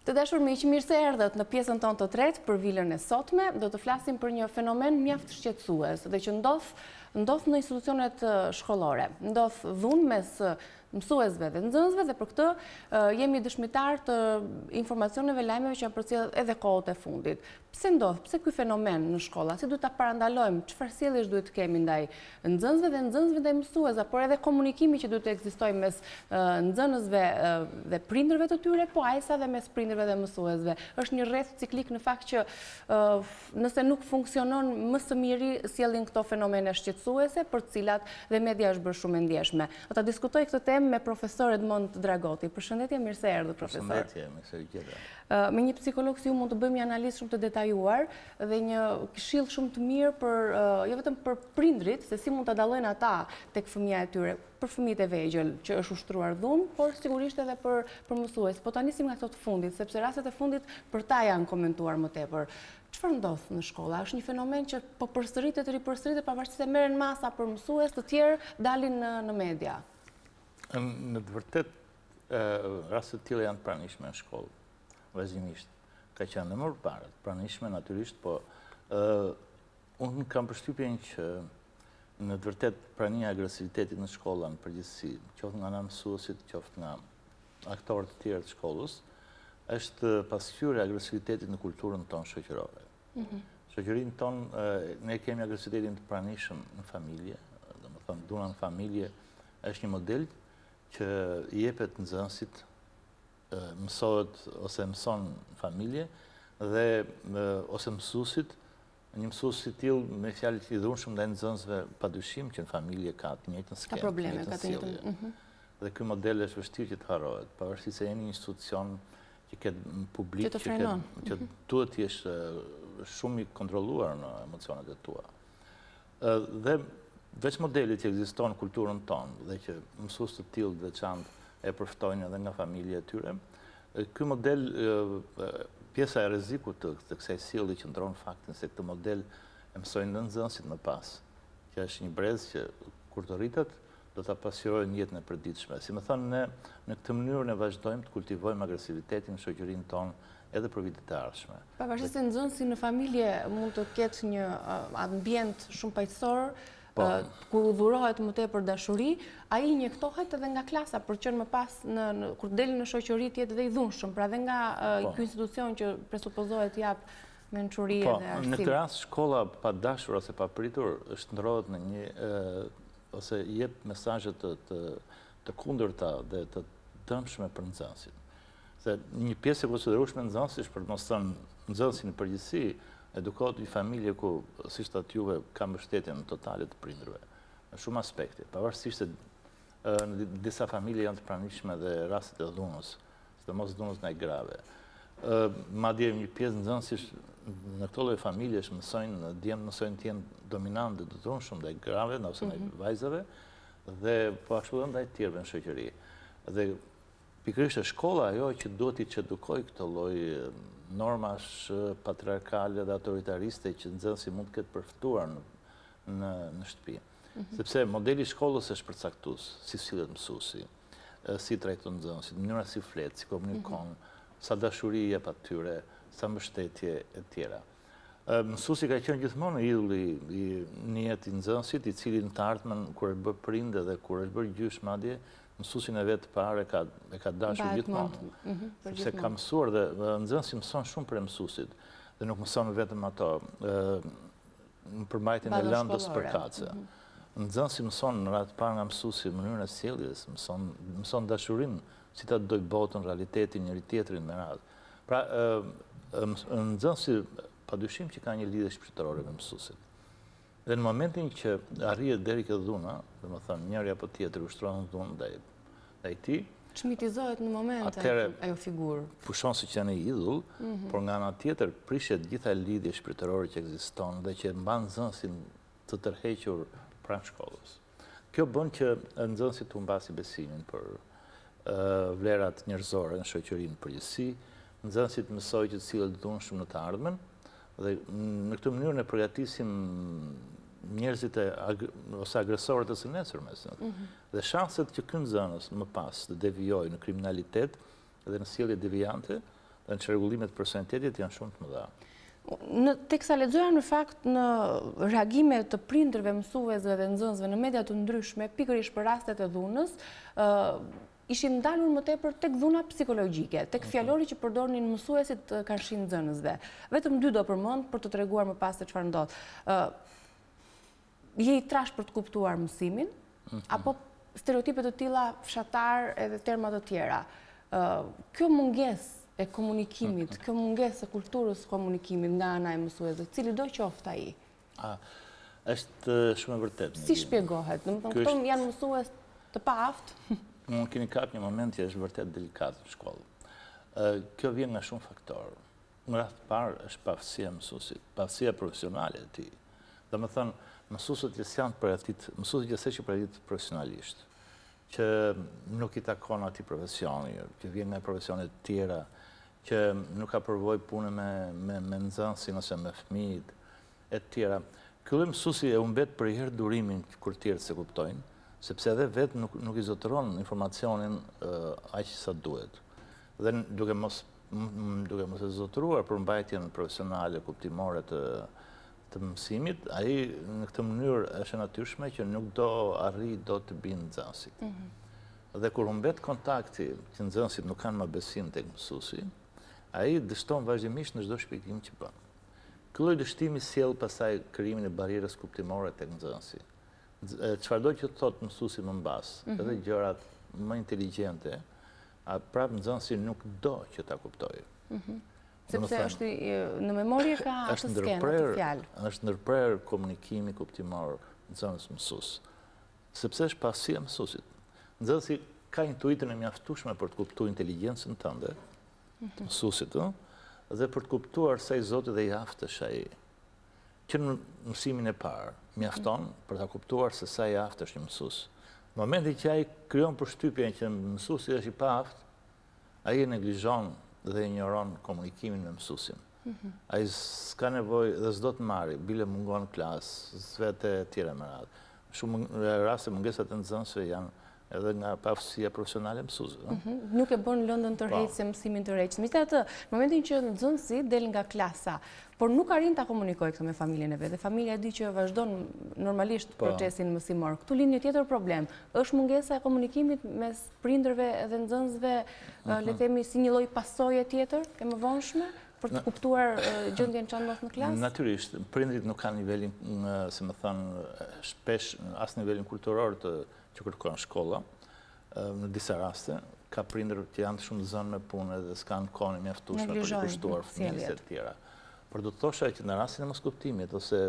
Të dashur miq, mirë se erdhët në pjesën tonë të tretë për Vilën e sotme. Do të flasim për një fenomen mjaft shqetësues dhe që ndodh në institucionet shkollore. Ndodh dhunë mes mësuesve dhe nxënësve dhe për këtë jemi dëshmitar të informacioneve, lajmeve që janë përcjellur edhe kohët e fundit. Pse ndodh? Pse ky fenomen në shkolla? Si duhet ta parandalojmë? Çfarë sjelljesh duhet të kemi ndaj nxënësve dhe nxënësve ndaj mësuesve, por edhe komunikimi që duhet të ekzistojë mes nxënësve dhe prindërve të tyre, po ajsa dhe mes prindërve dhe mësuesve. Është një rreth ciklik në fakt që nëse nuk funksionon më së miri sjellin këto fenomene shqetësuese për të cilat dhe media është bërë shumë e ndjeshme. Do ta diskutoj këtë temë me profesor Edmond Dragoti. Përshëndetje, mirë se erdhët, profesor. Përshëndetje, mirë se vjen. Me një psikolog si ju mund të bëjmë një analizë shumë të detajuar dhe një këshill shumë të mirë për jo vetëm për prindrit, se si mund ta dallojnë ata tek fëmia e tyre, për fëmijët e vegjël që është ushtruar dhunë, por sigurisht edhe për mësues. Po ta nisim nga këto të fundit, sepse rastet e fundit për ta janë komentuar më tepër. Çfarë ndodh në shkolla? Është një fenomen që po përsëritet, ripërsëritet pavarësisht se merren masa për mësues, të tjerë dalin në media. Në të vërtet, rastet të tilla janë të pranishme në shkollë, vazhdimisht. Ka qenë më parë, pranishme natyrisht, po unë kam përshtypjen që në të vërtet prania e agresivitetit në shkolla në përgjithësi, qoftë nga ana mësuesit, qoftë nga aktorët të tjerë të shkollës, është pasqyrë e agresivitetit në kulturën tonë shoqërore. Shoqërinë tonë ne kemi agresivitetin të pranishëm në familje, domethënë dhuna në familje është një model që i jepet nxënësit, mësohet ose mëson në familje dhe ose mësuesit, një mësues i tillë me fjalë të dhunshëm ndaj nxënësve padyshim që në familje ka të njëjtën skemë, ka probleme, ka të njëjtën. Dhe ky model është vështirë që të harrohet, pavarësisht se jeni një institucion që ke publik që duhet të jesh shumë i kontrolluar në emocionet e tua. Dhe veç modelit që ekziston në kulturën tonë dhe që mësues të tillë të veçantë e përftojnë edhe nga familja e tyre, ky model, pjesa e rrezikut të kësaj sjellje qëndron në faktin se këtë model e mësojnë në nxënësit më pas, që është një brez që kur të rritet do ta pasqyrojë në jetën e përditshme. Si më thonë, ne në këtë mënyrë ne vazhdojmë të kultivojmë agresivitetin në shoqërinë tonë edhe për vitet e ardhshme. Pavarësisht se nxënësi në familje mund të ketë një ambient shumë paqësor, ku udhërohet më tepër dashuri, ai injektohet edhe nga klasa për qenë më pas kur del në shoqëri të jetë dhe i dhunshëm, pra edhe nga ky institucion që presupozohet të jap mençuri dhe arsim. Në këtë rast shkolla pa dashur ose pa pritur shndrohet në një ose jep mesazhe të kundërta dhe të dëmshme për nxënësit. Se një pjesë e konsiderueshme e nxënësit për të mos thënë nxënësin në përgjithësi edukohet një familje ku, siç thatë juve, ka mbështetjen totale të prindërve në shumë aspekte, pavarësisht se në disa familje janë të pranishme dhe rastet e dhunës, sidomos dhunës ndaj grave. Madje një pjesë nxënësish në këto lloj familjesh mësojnë të jenë dominantë dhe dhunshëm ndaj grave ose ndaj vajzave dhe po ashtu edhe ndaj të tjerëve në shoqëri. Dhe pikërisht shkolla ajo që duhet i edukojë këtë lloj normash patriarkale dhe autoritariste që nxënësi mund të ketë përftuar në shtëpi. Sepse modeli i shkollës është përcaktues, si sillet mësuesi, si trajton nxënësit, mënyra si flet, si komunikon, sa dashuri jep atyre, sa mbështetje e tjera. Mësuesi ka qenë gjithmonë idulli i njëjtë i nxënësit, i cili në të ardhmen kur është bërë prind dhe kur është bërë gjysh madje, mësuesin e vetë parë e ka dashur gjithmonë. Sepse ka mësuar dhe nxënësi mëson shumë për mësuesit dhe nuk mëson vetëm ato në përmbajtjen e lëndës përkatëse. Nxënësi mëson në radhë të parë nga mësuesi mënyrën e sjelljes, mëson dashurinë, si ta doj botën, realitetin, njëri tjetrin me radhë. Pra, nxënësi padyshim që ka një lidhje shpirtërore me mësuesit. Dhe në momentin që arrihet deri kjo dhuna, domethënë njëri apo tjetri ushtrohen dhunë ndaj tij, çmitizohet në moment ajo figurë. Pushon si që janë idhull, por nga ana tjetër prishet gjitha lidhje shpirtërore që ekziston dhe që mban nxënësin të tërhequr pranë shkollës. Kjo bën që nxënësi të humbasë besimin për vlerat njerëzore në shoqërinë përgjithësi, nxënësit mësojnë që të sillet dhunshëm në të ardhmen dhe në këtë mënyrë ne përgatisim njerëzit ose agresorët e së nesërmes. Dhe shanset që ky nxënës më pas të devijojë në kriminalitet dhe në sjellje devijante, dhe në që rregullimet për personalitetit janë shumë të mëdha. Teksa lexoja në fakt në reagime të prindërve, mësuesve dhe nxënësve në media të ndryshme, pikërisht për rastet e dhunës, ishin ndalur më tepër tek dhuna psikologjike, tek fjalori që përdornin mësuesit kanshin nxënësve. Vetëm 2 do përmend për të treguar më pas se çfarë ndodh. Je i trash për të kuptuar mësimin, apo stereotipe të tilla fshatar edhe terma të tjera. Kjo mungesë e komunikimit, kjo mungesë e kulturës komunikimit nga ana e mësuesve, cili do qoftë ai. Është shumë e vërtetë. Si shpjegohet? Domethënë këto janë mësues të paaftë. Mund keni kap një moment që është vërtet delikat në shkollë. Kjo vjen nga shumë faktorë. Në radhë të parë është pafësia e mësuesit, pafësia profesionale e tij. Domethënë, mësuesit që janë përgatitur, mësuesit që përgatitur profesionalisht, që nuk i takon atij profesioni, që vjen nga profesione të tjera, që nuk ka përvojë punë me nxënësin ose me fëmijët e tjera. Ky lloj mësuesi e humbet për herë durimin kur tjerët se kuptojnë, sepse edhe vetë nuk i zotëron informacionin aq sa duhet. Dhe duke mos e zotëruar për mbajtjen profesionale, kuptimore të mësimit, ai në këtë mënyrë është e natyrshme që nuk do arrijë dot të bindë nxënësit. Dhe kur humbet kontakti që nxënësit nuk kanë më besim tek mësuesi, ai dështon vazhdimisht në çdo shpjegim që bën. Ky lloj dështimi sjell pastaj krijimin e barrierës kuptimore tek nxënësi. Çfarëdo që thotë mësuesi më mbas, edhe gjërat më inteligjente, prapë nxënësi nuk do që ta kuptojë. Sepse është në memorie ka atë skenë, atë fjalë. Është ndërprer komunikimi kuptimor nxënës mësues. Sepse është pafësia e mësuesit. Nxënësi ka intuitën e mjaftueshme për të kuptuar inteligjencën tënde, të mësuesit, dhe për të kuptuar se ai zoti dhe i aftësh ai. Që në mësimin e parë mjafton për ta kuptuar se sa i aftë është një mësues. Në momentin që ai krijon përshtypjen që mësuesi është i paaftë, ai e neglizhon dhe ignoron komunikimin me mësuesin. Ai s'ka nevojë dhe s'do të marrë, bile mungon klasë, s'vete tjera me radhë. Shumë raste mungesat e nxënësve janë edhe nga pafësia profesionale e mësuesve. Nuk e bën lëndën tërheqëse mësimin tërheqës. Megjithatë, në momentin që nxënësi del nga klasa, por nuk arrin ta komunikojë këtë me familjen e vet, dhe familja e di që vazhdon normalisht procesin mësimor. Këtu lind një tjetër problem. Është mungesa e komunikimit mes prindërve dhe nxënësve, le të themi si një lloj pasoje tjetër e mëvonshme për të kuptuar gjendjen që ndodh në klasë? Natyrisht, prindrit nuk kanë nivelin, si më thënë, shpesh as nivelin kulturor që kërkon shkolla. Në disa raste, ka prindër që janë shumë zënë me punë dhe s'kanë kohën e mjaftueshme për të kushtuar fëmijës e tjera. Por do të thosha që në rastin e moskuptimit ose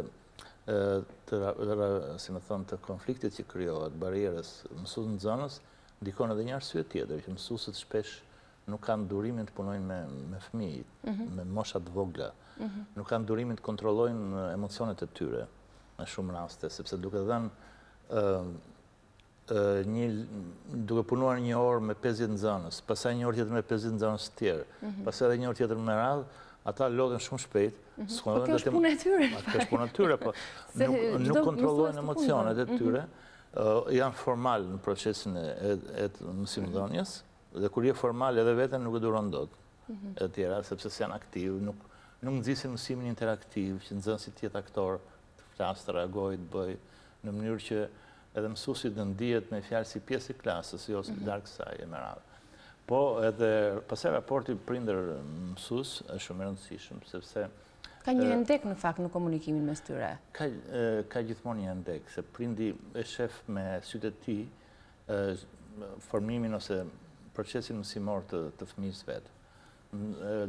si më thënë, të konfliktit që krijohet, barrierës mësues-nxënës, ndikon edhe një arsye tjetër, që mësuesit shpesh nuk kanë durimin të punojnë me fëmijët, me mosha të vogla. Nuk kanë durimin të kontrollojnë emocionet e tyre në shumë raste, sepse duke dhënë duke punuar një orë me 50 nxënës, pastaj një orë tjetër me 50 nxënës të tjerë, pastaj edhe një orë tjetër me radhë, ata lodhen shumë shpejt. Po kjo është punë e tyre. Kjo është punë e tyre, po nuk kontrollojnë emocionet e tyre, janë formal në procesin e mësimdhënies, dhe kur je formal edhe veten nuk e duron dot e tjera, sepse janë aktiv, nuk nxisin mësimin interaktiv, që nxënësi të jetë aktor, të flasë, të reagojë, të bëjë, në mënyrë që edhe mësuesit të ndihet me fjalë si pjesë e klasës, jo larg kësaj e me radhë. Po edhe pastaj raporti prindër-mësues është shumë i rëndësishëm, sepse ka një hendek në fakt në komunikimin mes tyre. Ka gjithmonë një hendek, se prindi e shef me sytë e tij formimin ose procesin mësimor të fëmijës vet.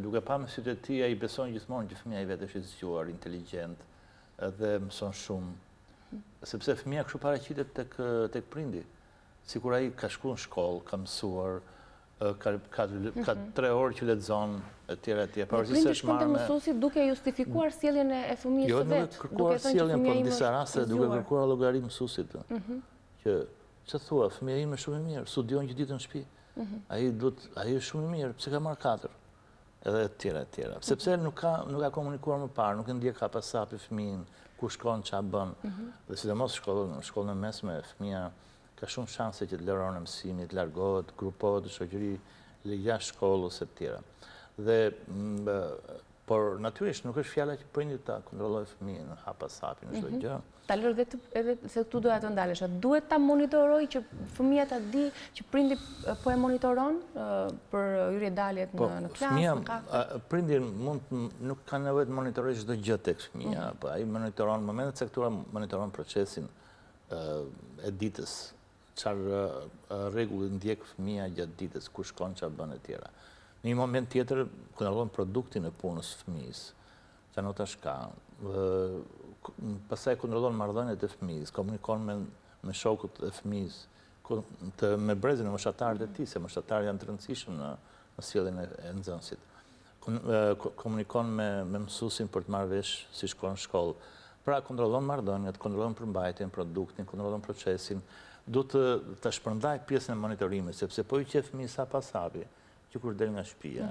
Duke pa me sytë e tij, ai beson gjithmonë që fëmia i vet është i zgjuar, inteligjent dhe mëson shumë. Sepse fëmia kështu paraqitet tek prindi. Sikur ai ka shkuar në shkollë, ka mësuar, ka 3 orë që lexon etj. Prindi shkon te mësuesi duke justifikuar sjelljen e fëmijës së vet. Jo, duke kërkuar sjelljen, por në disa raste duke kërkuar llogari mësuesit. Që ç'e thua, fëmia ime është shumë i mirë, studion gjithë ditën në shtëpi. Ai është shumë i mirë, pse ka marrë 4? Edhe etj. Sepse nuk ka komunikuar më parë, nuk e ndjek hapasapi fëmin, ku shkon, ç'a bën. Dhe sidomos në shkollën e mesme, fëmia ka shumë shanse që të lërohen në mësimit, të largohet, grupohet në shoqëri jashtë shkollës etj. Por natyrisht nuk është fjala që prindit ta kontrollojë fëmijën hap pas hapi në çdo gjë. Talor edhe se këtu doja të ndalesha. Duhet ta monitoroj që fëmia ta di që prindi po e monitoron për hyrje daljet në klasë, në kafe. Prindi nuk ka nevojë të monitorojë çdo gjë tek fëmia, po ai monitoron në momentet caktuara, monitoron procesin e ditës, çfarë rregulli ndjek fëmia gjatë ditës, ku shkon, çfarë bën e tjera. Në një moment tjetër, kontrollon produktin e punës së fëmijës, që anotash ka. Pastaj kontrollon marrëdhëniet e fëmijës, komunikon me shokët e fëmijës, me brezin e moshatarët e tij, se moshatarët janë të rëndësishëm në sjelljen e nxënësit. Komunikon me mësuesin për të marrë vesh si shkon në shkollë. Pra kontrollon marrëdhëniet, kontrollon përmbajtjen, produktin, kontrollon procesin. Duhet të shpërndaj pjesën e monitorimit, sepse po i qef fëmijë sa pas hapi, që kur del nga shtëpia,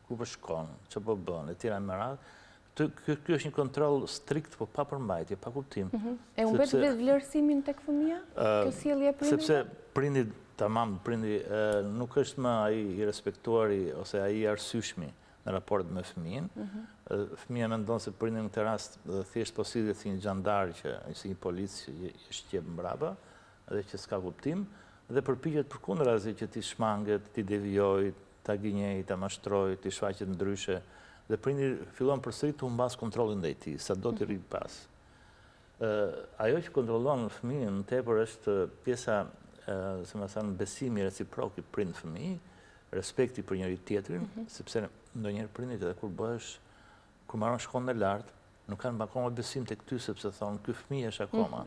ku po shkon, që po bën, e tjera me radhë. Ky është një kontroll strikt, po pa përmbajtje, pa kuptim. E humbet vlerësimin tek fëmia? Kjo sjellje e prindit? Sepse prindi nuk është më ai i respektuari ose ai i arsyeshmi në raport me fëmijën. Fëmia mendon se prindi në këtë rast thjesht po sillet si një xhandar si një polic që i shqep mbrapa dhe që s'ka kuptim dhe përpiqet përkundrazi që ti shmanget, ti devijoj, ta gënjej, ta mashtroj, ti shfaqet ndryshe. Dhe prindi fillon përsëri të humbas kontrollin ndaj tij, sado të rrit pas. Ajo që kontrollon fëmijën në tepër është pjesa, se më thënë, besimi reciprok i prind-fëmijë, respekti për njëri tjetrin, sepse ndonjëherë prindit edhe kur marrin shkollën e lartë, nuk kanë akoma besim tek ty sepse thonë ky fëmijë është akoma.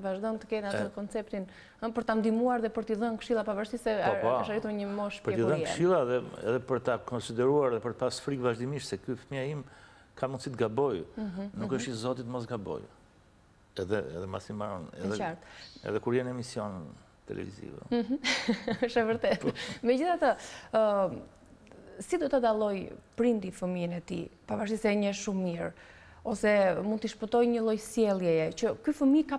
Vazhdon të kenë atë konceptin për ta ndihmuar dhe për t'i dhënë këshilla pavarësisht se është arritur një moshë pjekurie. Për t'i dhënë këshilla dhe edhe për ta konsideruar dhe për të pas frikë vazhdimisht se ky fëmia im ka mundësi të gabojë. Nuk është i Zotit mos gabojë. Edhe mbas i mbaron edhe kur janë emision televiziv. Është vërtet. Megjithatë, si do ta dalloj prindi fëmijën e tij, pavarësisht se e njeh shumë mirë, ose mund t'i shpëtoj një lloj sjelljeje që ky fëmijë ka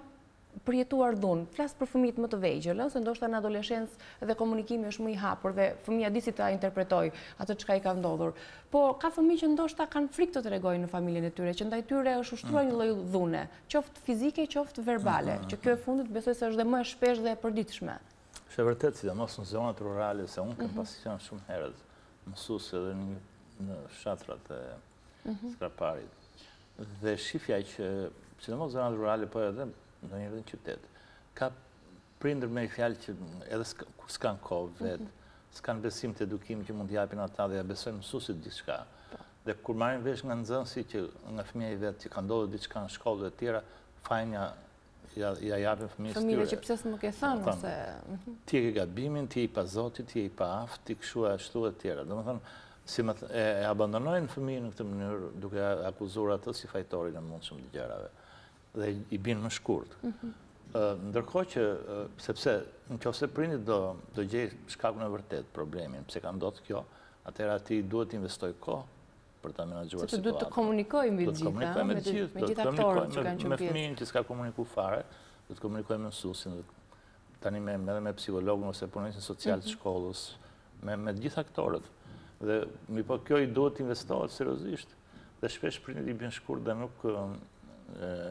përjetuar dhunë. Flas për fëmijët më të vegjël, se ndoshta në adoleshencë dhe komunikimi është më i hapur dhe fëmia di si ta interpretoj atë çka i ka ndodhur. Po ka fëmijë që ndoshta kanë frikë të tregojnë në familjen e tyre, që ndaj tyre është ushtruar një lloj dhune, qoftë fizike, qoftë verbale, që kjo e fundit besoj se është dhe më e shpesh dhe e përditshme. Është vërtet, sidomos në zonat rurale, se unë kam pasion shumë herët mësues edhe në fshatrat e Skraparit. Dhe shifja që, sidomos zonat rurale, po edhe ndonjëherë në qytet, ka prindër me fjalë që edhe s'kan kohë vetë, s'kan besim të edukimit që mund t'japin ata dhe ja besojnë mësuesit diçka. Dhe kur marrin vesh nga nxënësi që nga fëmia i vet që ka ndodhur diçka në shkollë dhe të tjera, fajin ja japin fëmijës tyre. Fëmijëve që pse s'më ke thënë ose ti e ke gabimin, ti i pa Zotit, ti e i pa aftë, ti kështu ashtu e tjera. Domethënë si e abandonojnë fëmijën në këtë mënyrë duke akuzuar atë si fajtorin e mundshëm të gjërave dhe i bin më shkurt. Ndërkohë që, sepse nëse prindi do gjej shkakun e vërtet problemin, pse ka ndodhur kjo, atëherë atij duhet të investoj kohë për ta menaxhuar situatën. Sepse duhet të komunikojë me gjithë aktorët që kanë qenë pjesë. Me fëmijën që s'ka komunikuar fare, duhet të komunikojë me mësuesin, tani edhe me psikologun ose punonjësin social të shkollës, me gjithë aktorët. Dhe po kjo i duhet investohet seriozisht. Dhe shpesh prindit i bën shkurt dhe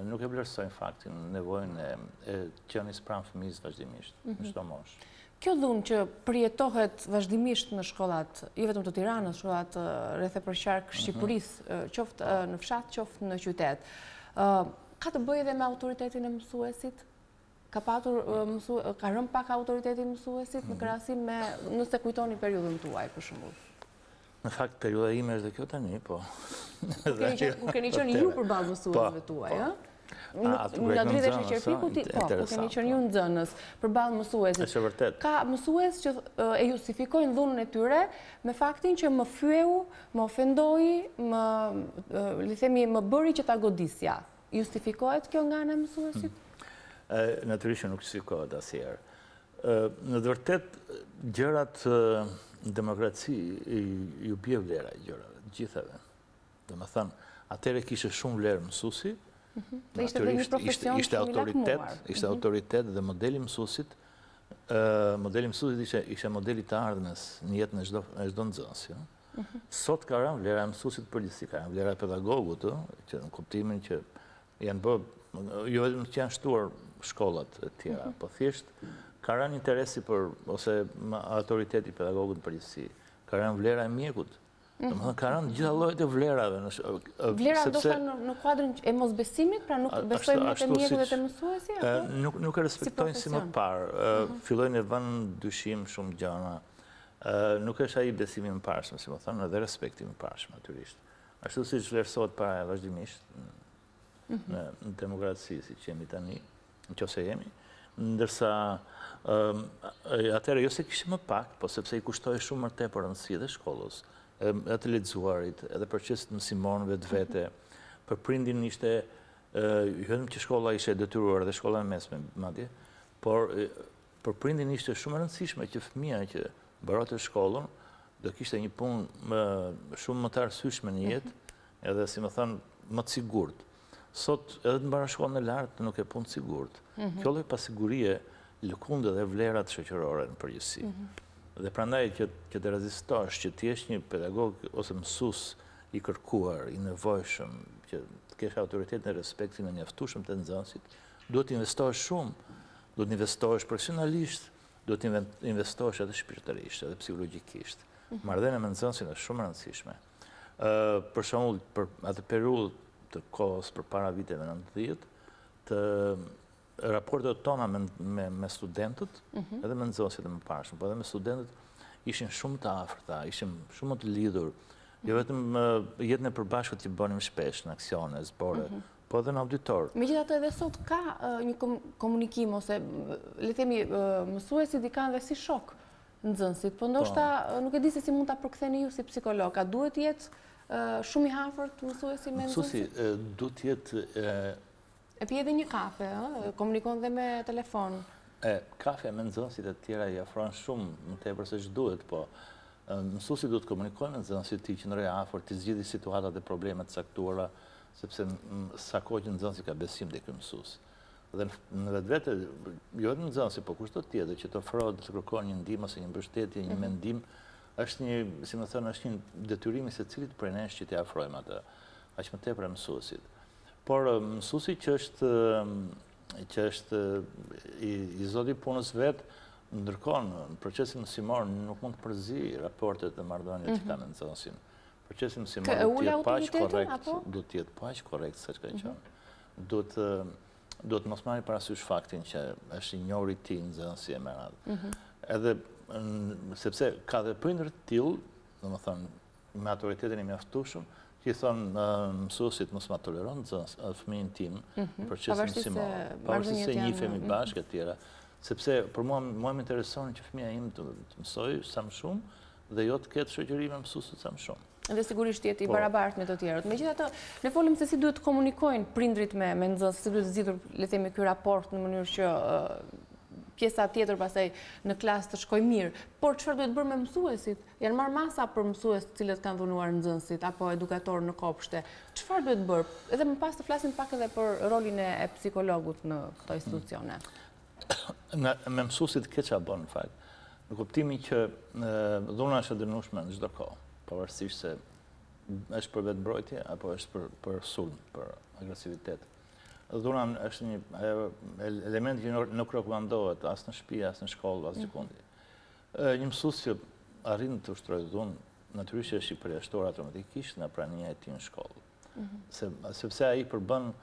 nuk e vlerësojnë faktin, nevojën e qenies pranë fëmijës vazhdimisht, në çdo moshë. Kjo dhunë që përjetohet vazhdimisht në shkollat, jo vetëm të Tiranës, shkollat rreth e përqark Shqipërisë, qoftë në fshat, qoftë në qytet, ka të bëjë edhe me autoritetin e mësuesit? Ka rënë pak autoriteti i mësuesit në krahasim me, nëse kujtoni periudhën tuaj për shembull? Në fakt, periudha ime është dhe kjo tani, po. Ku keni qenë ju përballë mësuesve tuaj, ë? Në dritë e Sheqerfikut, ku keni qenë ju nxënës përballë mësuesit. Është vërtet. Ka mësues që e justifikojnë dhunën e tyre me faktin që më fyeu, më ofendoi, më bëri që ta godisja. Justifikohet kjo nga ana e mësuesit? Natyrisht nuk justifikohet asnjëherë. Në të vërtetë, gjërat në demokraci ju bie vlera i gjërave, gjithave. Domethënë, atëherë kishte shumë vlerë mësuesi. Ishte autoritet dhe modeli mësuesit. Modeli mësuesit ishte modeli të ardhmës në jetën e çdo nxënësi. Sot ka rënë vlera e mësuesit përgjithësi, ka rënë vlera e pedagogut, që në kuptimin që janë jo vetëm që janë shtuar shkollat e tjera, po thjesht ka rënë interesi ose autoriteti pedagogut në përgjithësi, ka rënë vlera e mjekut. Domethënë ka rënë gjitha llojet e vlerave. Vlera ndoshta në kuadrin e mosbesimit, pra nuk besojmë më te mjeku dhe te mësuesi? Nuk e respektojnë si më parë. Fillojnë e vënë dyshim shumë gjëra. Nuk është ai besimi i parshëm, si më thonë, edhe respekti i parshëm natyrisht. Ashtu siç vlerësohet para vazhdimisht në demokraci, siç jemi tani, nëse jemi, ndërsa atëherë jo se kishte më pak, po sepse i kushtoi shumë më tepër rëndësi dhe shkollës, edhe të lexuarit, edhe procesit mësimor vetvete. Për prindin ishte vetëm që shkolla ishte detyruar dhe shkolla e mesme madje, por për prindin ishte shumë e rëndësishme që fëmia që mbaronte shkollën do kishte një punë shumë më të arsyeshme në jetë, edhe si më thon më të sigurt. Sot edhe të mbaron shkollën e lartë nuk e punë të sigurt. Kjo lloj pasigurie lëkundë dhe vlerat shoqërore në përgjithësi. Dhe prandaj që të rezistosh, që të jesh një pedagog ose mësues i kërkuar, i nevojshëm, që të kesh autoritetin e respektin e mjaftueshëm të nxënësit, duhet të investohesh shumë, duhet të investohesh profesionalisht, duhet të investohesh edhe shpirtërisht, edhe psikologjikisht. Marrëdhënia me nxënësin është shumë e rëndësishme. Për shembull, për atë periudhë të kohës përpara viteve 90, të raportet tona me studentët, edhe me nxënësit e mëparshëm, po edhe me studentët ishin shumë të afërta, ishin shumë të lidhur, jo vetëm jetën e përbashkët që bënim shpesh në aksione, zbore, po edhe në auditor. Megjithatë edhe sot ka një komunikim ose le të themi mësuesit i kanë dhe si shok nxënësit, po ndoshta nuk e di se si mund ta përktheni ju si psikolog, a duhet të jetë shumë i afërt mësuesi me nxënësit? Mësuesi duhet të jetë e pi edhe një kafe, komunikon dhe me telefon. Kafe me nxënësit e tjera i afron shumë më tepër se ç'duhet, po mësuesi duhet të komunikojë me nxënësit, të qëndrojë afër, të zgjidhë situatat e problemet të caktuara, sepse sa kohë që nxënësi ka besim tek ky mësues. Dhe në vetvete, jo vetëm nxënësi, po kushto tjetër që të ofrohet të kërkon një ndihmë ose një mbështetje, një mendim, është një, si më thënë, është një detyrim i secilit prej nesh që t'i afrojmë atë, aq më tepër mësuesit. Por mësuesi që është i zoti punës vetë, ndërkohë në procesin mësimor nuk mund të përzi raportet dhe marrëdhëniet që ka me nxënësin. Procesi mësimor duhet të jetë paq korrekt se çka qenë. Duhet mos marrë parasysh faktin që është i njohur i tij nxënësi e me radhë. Edhe sepse ka dhe prindër të tillë, domethënë me autoritetin e mjaftueshëm, që i thonë mësuesit mos ma toleron fëmijën tim në procesin mësimor, pavarësisht se njihemi bashkë e tjera, sepse për mua më intereson që fëmia im të mësojë sa më shumë dhe jo të ketë shoqëri me mësuesit sa më shumë. Dhe sigurisht jetë i barabartë me të tjerët. Megjithatë, ne folim se si duhet të komunikojnë prindrit me nxënësit, si duhet zgjidhur, le të themi, ky raport në mënyrë që pjesa tjetër pastaj në klasë të shkojë mirë. Por çfarë duhet bërë me mësuesit? Janë marrë masa për mësues të cilët kanë dhunuar nxënësit apo edukatorë në kopshte. Çfarë duhet bërë? Edhe më pas të flasim pak edhe për rolin e psikologut në këto institucione. Me mësuesit ke çfarë bën në fakt? Në kuptimin që dhuna është e dënueshme në çdo kohë, pavarësisht se është për vetëmbrojtje apo është për sulm, për agresivitet. Dhuna është një element që nuk rekomandohet as në shtëpi, as në shkollë, as gjikundi. Një mësues që arrin të ushtrojë dhunë, natyrisht është i përjashtuar automatikisht nga prania e tij në shkollë. Sepse ai përbën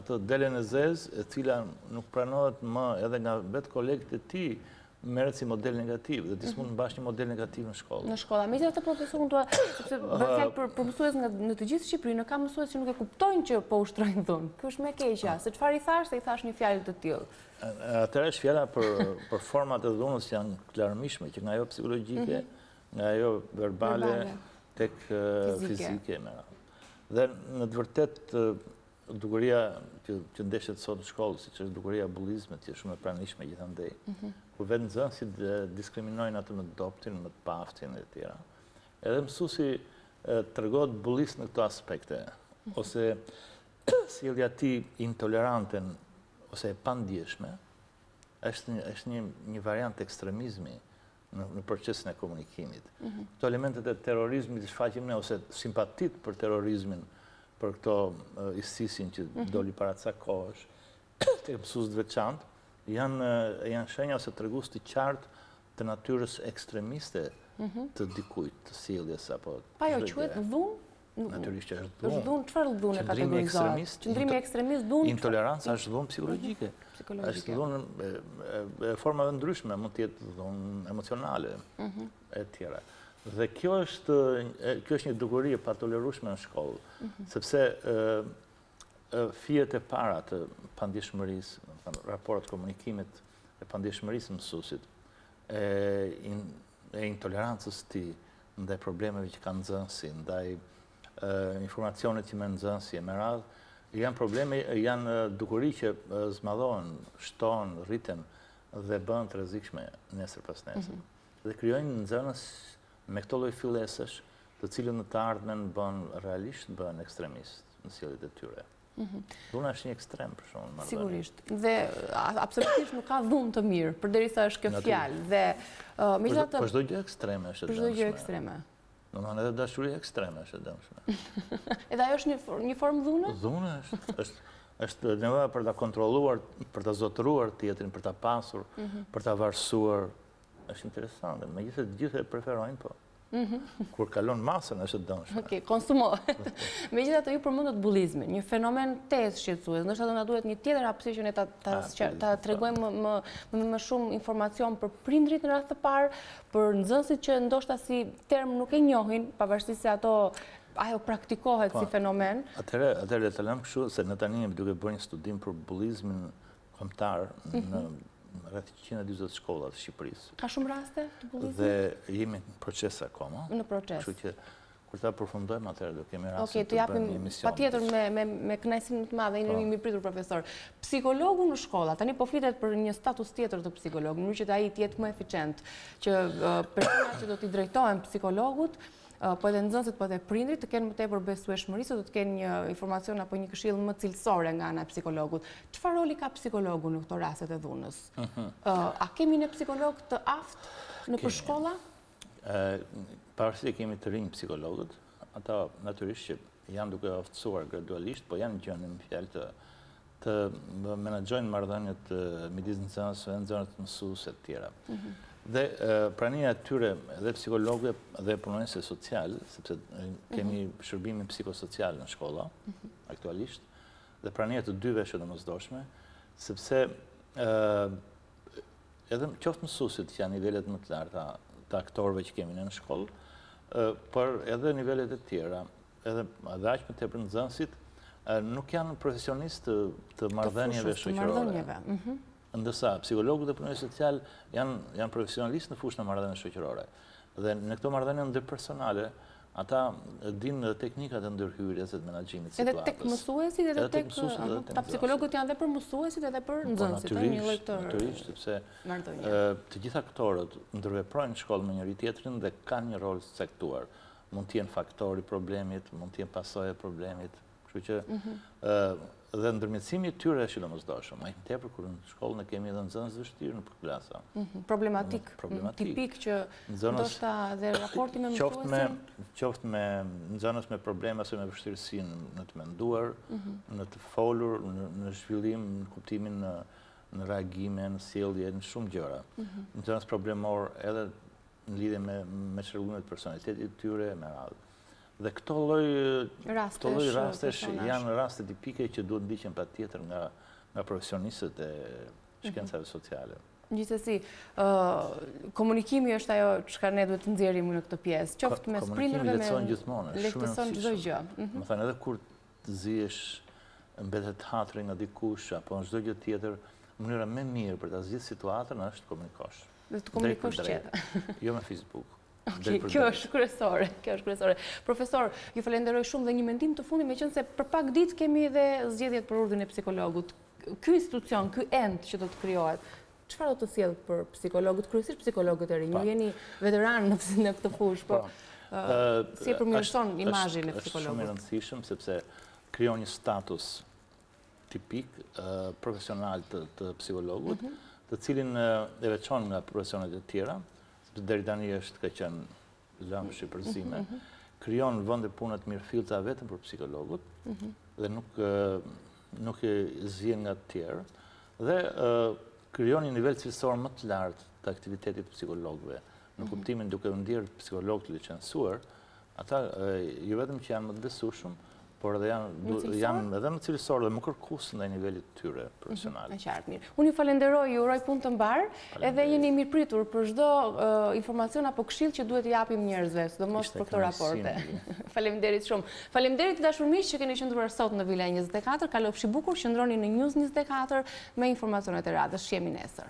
atë delen e zezë, e cila nuk pranohet më edhe nga vetë kolegët e tij, merret si model negativ dhe disë mund të mbash një model negativ në shkollë. Në shkolla. Megjithatë profesorun sepse bëhet fjalë për mësues në të gjithë Shqipërinë, ka mësues që nuk e kuptojnë që po ushtrojnë dhunë. Ky është më keqja, se çfarë i thash, se i thash një fjalë të tillë. Atëherë është fjala për format e dhunës që janë larmishme, që nga ajo psikologjike, nga ajo verbale tek fizike me radhë. Dhe në të vërtetë dukuria që ndeshet sot në shkollë, siç është dukuria e bullizmit, që është shumë e pranishme gjithandej, ku vetë nxënësit diskriminojnë atë më të dobtin, më të paftin e tjera. Edhe mësuesi tregohet bullist në këto aspekte, ose sjellja e tij intolerante ose e pandjeshme, është një variant ekstremizmi në procesin e komunikimit. Këto elementet e terrorizmit shfaqim ne, ose simpatit për terrorizmin, për këto istisin që doli para ca kohësh, të mësues të veçantë, janë shenja ose tregues të qartë të natyrës ekstremiste të dikujt, të sjelljes apo. Pa jo quhet dhunë? Natyrisht që është Është dhunë, çfarë dhunë e kategorizohet? Qëndrimi ekstremist, dhunë. Intoleranca është dhunë psikologjike. Është dhunë e formave ndryshme, mund të jetë dhunë emocionale e tjera. Dhe kjo është një dukuri e patolerueshme në shkollë, sepse fijet e para të pandjeshmërisë, raportet komunikimit e pandjeshmërisë mësuesit, e intolerancës ti ndaj problemeve që kanë nxënësi, ndaj informacionet që me nxënësi e me radhë, janë probleme, janë dukuri që zmadhohen, shtohen, rriten dhe bëhen të rrezikshme nesër pas nesër. Dhe krijojnë nxënës me këto lloj fillesësh, të cilën në të ardhmen bëhen ekstremistë në sjelljet e tyre. Dhuna është një ekstrem për shkakun. Sigurisht. Dhe absolutisht nuk ka dhunë të mirë, përderisa është kjo fjalë. Dhe megjithatë për çdo gjë ekstreme është e dëmshme. Për çdo gjë ekstreme. Domethënë edhe dashuria ekstreme është e dëmshme. Edhe ajo është një formë dhune? Dhune është nevoja për ta kontrolluar, për ta zotëruar tjetrin, për ta pasur, për ta varësuar. Është interesante, megjithëse të gjithë e preferojnë, po. Kur kalon masën është e dëmshme. Okej, konsumohet. Megjithatë ju përmendët bullizmin, një fenomen tezë shqetësues. Ndoshta do na duhet një tjetër hapësirë që ne ta tregojmë më shumë informacion për prindrit në rast të parë, për nxënësit që ndoshta si term nuk e njohin, pavarësisht se ajo praktikohet si fenomen. Atëherë të lëm kështu se ne tani jemi duke bërë një studim për bullizmin kombëtar në rreth 140 shkolla të Shqipërisë. Ka shumë raste të bullizmit? Dhe jemi në proces akoma. Në proces. Kështu që kur ta përfundojmë atëherë do kemi rastin të bëjmë një emision. Patjetër me kënaqësi të madhe, jemi mi pritur profesor. Psikologu në shkolla, tani po flitet për një status tjetër të psikolog, në mënyrë që ai të jetë më eficient, që personat që do t'i drejtohen psikologut, po edhe nxënësit, po edhe prindrit të kenë më tepër besueshmëri, se do të kenë një informacion apo një këshill më cilësore nga ana e psikologut. Çfarë roli ka psikologu në këto raste të dhunës? A kemi ne psikolog të aftë në për shkolla? Pavarësisht se kemi të rinj psikologët, ata natyrisht që janë duke aftësuar gradualisht, po janë gjënë në fjalë të menaxhojnë marrëdhëniet midis nxënësve, nxënës mësuese të tjera. Dhe prania e tyre dhe psikologëve dhe punonjësve social, sepse kemi shërbimin psikosocial në shkolla aktualisht, dhe prania të dyve është e domosdoshme, sepse edhe qoftë mësuesit që janë nivelet më të larta të aktorëve që kemi në shkollë, por edhe nivelet e tjera, edhe aq më tepër nxënësit, nuk janë profesionistë të marrëdhënieve shoqërore. Ndërsa psikologët dhe punonjësit social janë profesionalistë në fushën e marrëdhënieve shoqërore. Dhe në këto marrëdhënie ndërpersonale, ata dinë teknikat e ndërhyrjes dhe të menaxhimit situatës. Edhe tek mësuesit, edhe tek ta psikologët janë edhe për mësuesit edhe për nxënësit, një lloj të natyrisht, sepse të gjitha aktorët ndërveprojnë në shkollë me njëri tjetrin dhe kanë një rol të caktuar. Mund të jenë faktori i problemit, mund të jenë pasojë e problemit. Kështu që dhe ndërmjetësimi i tyre është i domosdoshëm. Më tepër kur në shkollën e kemi edhe nxënës vështirë në klasa. Problematik, tipik që ndoshta dhe raporti me mësuesin. Qoftë me nxënës me probleme ose me vështirësi në të menduar, në të folur, në zhvillim, në kuptimin, në reagime, në sjellje, në shumë gjëra. Nxënës problemor edhe në lidhje me çrregullimet e personalitetit të tyre me radhë. Dhe këto lloj rastesh janë raste tipike që duhet ndiqen patjetër nga profesionistët e shkencave sociale. Gjithsesi, komunikimi është ajo çka ne duhet të nxjerrim në këtë pjesë, qoftë mes prindërve me lehtëson gjithmonë, lehtëson çdo gjë. Më thënë edhe kur të zihesh mbetet hatri nga dikush apo çdo gjë tjetër, mënyra më mirë për ta zgjidhur situatën është të komunikosh. Dhe të komunikosh qetë. Jo me Facebook. Kjo është kryesore. Profesor, ju falenderoj shumë dhe një mendim të fundit, meqense për pak ditë kemi edhe zgjedhjet për urdhrin e psikologut. Ky institucion, ky ent që do të krijohet, çfarë do të sjellë për psikologët, kryesisht psikologët e rinj? Ju jeni veteran në këtë fushë, po si e përmirëson imazhin e psikologut? Është shumë e rëndësishëm sepse krijon një status tipik profesional të psikologut, të cilin e veçon nga profesionet e tjera, deri tani është ka qenë lëmë shqipërzime, krijon vende pune të mirë filtra vetëm për psikologët dhe nuk e zjen nga të tjerë dhe krijon një nivel cilësor më të lartë të aktivitetit të psikologëve. Në kuptimin duke u ndjerë psikologët të licenceuar, ata jo vetëm që janë më të besueshëm, por edhe janë edhe më cilësor dhe më kërkues ndaj nivelit të tyre profesional. Qartë, mirë. Unë ju falenderoj, ju uroj punë të mbar, edhe jeni mirëpritur për çdo informacion apo këshill që duhet i japim njerëzve, sidomos për këto raporte. Faleminderit shumë. Faleminderit të dashur miq që keni qëndruar sot në Vila 24. Kalofshi bukur, qëndroni në News 24 me informacionet e radhës. Shihemi nesër.